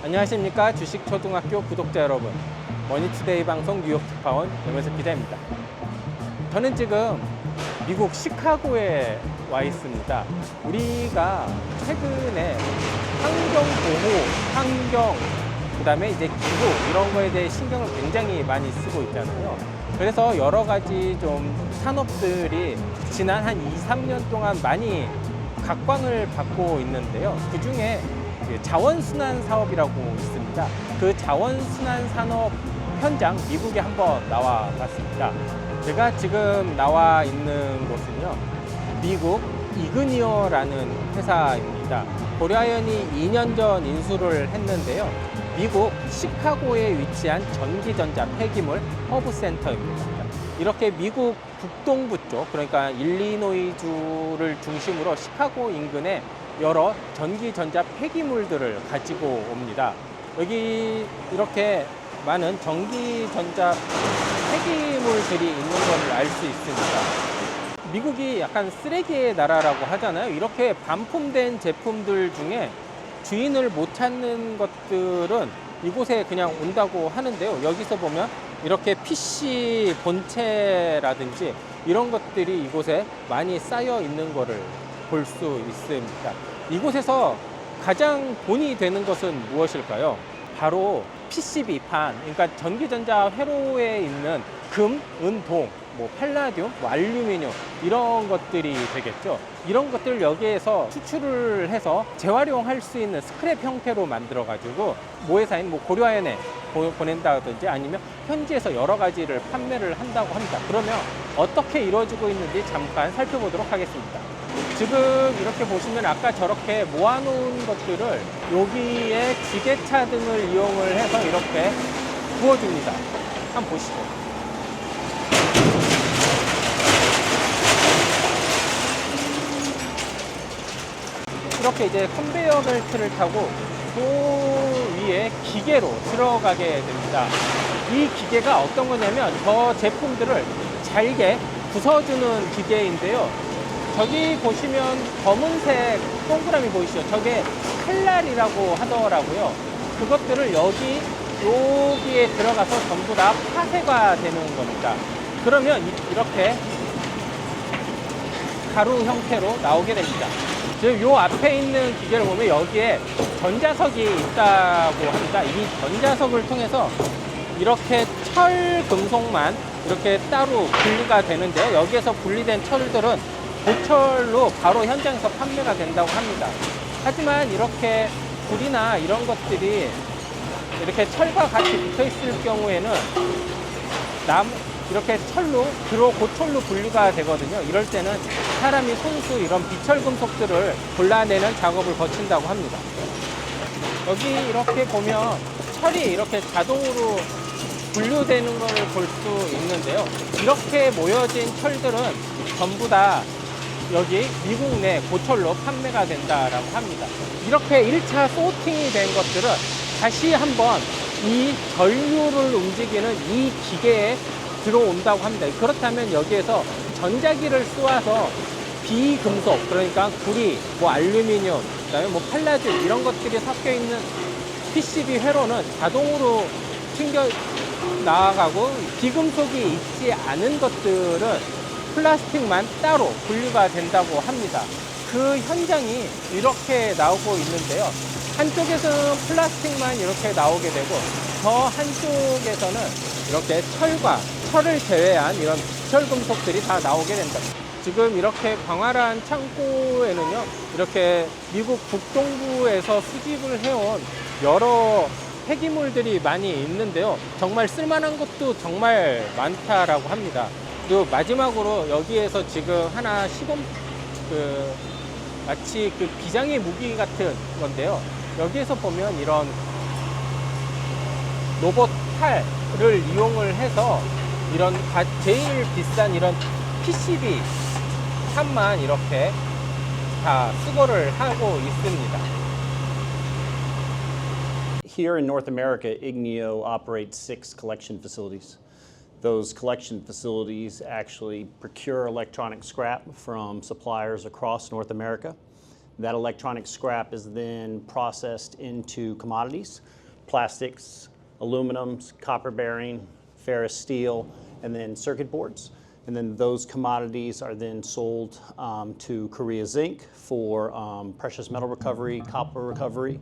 안녕하십니까 주식초등학교 구독자 여러분, 머니투데이 방송 뉴욕 특파원 염혜석 기자입니다. 저는 지금 미국 시카고에 와 있습니다. 우리가 최근에 환경보호, 환경, 그 다음에 이제 기후 이런 거에 대해 신경을 굉장히 많이 쓰고 있잖아요. 그래서 여러 가지 좀 산업들이 지난 한 2, 3년 동안 많이 각광을 받고 있는데요. 그 중에 자원순환 사업이라고 있습니다. 그 자원순환 산업 현장 미국에 한번 나와 봤습니다. 제가 지금 나와 있는 곳은요, 미국 이그니어라는 회사입니다. 고려아연이 2년 전 인수를 했는데요, 미국 시카고에 위치한 전기전자 폐기물 허브센터입니다. 이렇게 미국 북동부 쪽, 그러니까 일리노이주를 중심으로 시카고 인근에 여러 전기전자 폐기물들을 가지고 옵니다. 여기 이렇게 많은 전기전자 폐기물들이 있는 것을 알 수 있습니다. 미국이 약간 쓰레기의 나라라고 하잖아요. 이렇게 반품된 제품들 중에 주인을 못 찾는 것들은 이곳에 그냥 온다고 하는데요. 여기서 보면 이렇게 PC 본체라든지 이런 것들이 이곳에 많이 쌓여 있는 것을 볼 수 있습니다. 이곳에서 가장 돈이 되는 것은 무엇일까요? 바로 PCB판, 그러니까 전기전자 회로에 있는 금, 은, 동, 팔라듐, 알루미늄 이런 것들이 되겠죠. 이런 것들을 여기에서 추출을 해서 재활용할 수 있는 스크랩 형태로 만들어 가지고 모회사인 고려아연에 보낸다든지 아니면 현지에서 여러 가지를 판매를 한다고 합니다. 그러면 어떻게 이루어지고 있는지 잠깐 살펴보도록 하겠습니다. 지금 이렇게 보시면 아까 저렇게 모아놓은 것들을 여기에 지게차 등을 이용을 해서 이렇게 부어줍니다. 한번 보시죠. 이렇게 이제 컨베이어 벨트를 타고 그 위에 기계로 들어가게 됩니다. 이 기계가 어떤 거냐면 저 제품들을 잘게 부숴주는 기계인데요. 저기 보시면 검은색 동그라미 보이시죠? 저게 칼날이라고 하더라고요. 그것들을 여기에 들어가서 전부 다 파쇄가 되는 겁니다. 그러면 이렇게 가루 형태로 나오게 됩니다. 지금 요 앞에 있는 기계를 보면 여기에 전자석이 있다고 합니다. 이 전자석을 통해서 이렇게 철, 금속만 이렇게 따로 분리가 되는데요. 여기에서 분리된 철들은 고철로 바로 현장에서 판매가 된다고 합니다. 하지만 이렇게 불이나 이런 것들이 이렇게 철과 같이 붙어 있을 경우에는 이렇게 고철로 분리가 되거든요. 이럴 때는 사람이 손수 이런 비철금속들을 골라내는 작업을 거친다고 합니다. 여기 이렇게 보면 철이 이렇게 자동으로 분류되는 것을 볼 수 있는데요. 이렇게 모여진 철들은 전부 다 여기 미국 내 고철로 판매가 된다라고 합니다. 이렇게 1차 소팅이 된 것들은 다시 한번 이 전류를 움직이는 이 기계에 들어온다고 합니다. 그렇다면 여기에서 전자기를 쏘아서 비금속, 그러니까 구리, 알루미늄, 그다음에 팔라듐 이런 것들이 섞여 있는 PCB 회로는 자동으로 튕겨 나아가고, 비금속이 있지 않은 것들은 플라스틱만 따로 분류가 된다고 합니다. 그 현장이 이렇게 나오고 있는데요. 한쪽에서는 플라스틱만 이렇게 나오게 되고, 저 한쪽에서는 이렇게 철을 제외한 이런 비철금속들이 다 나오게 된다. 지금 이렇게 광활한 창고에는요, 이렇게 미국 북동부에서 수집을 해온 여러 폐기물들이 많이 있는데요. 정말 쓸만한 것도 정말 많다라고 합니다. 그리고 마지막으로 여기에서 지금 하나 마치 비장의 무기 같은 건데요. 여기에서 보면 이런 로봇 칼을 이용을 해서 이런 제일 비싼 이런 PCB 판만 이렇게 다 수거를 하고 있습니다. Here in North America, Ignio operates 6 collection facilities. Those collection facilities actually procure electronic scrap from suppliers across North America. That electronic scrap is then processed into commodities, plastics, aluminums, copper bearing, ferrous steel, and then circuit boards. And then those commodities are then sold to Korea Zinc for precious metal recovery, copper recovery.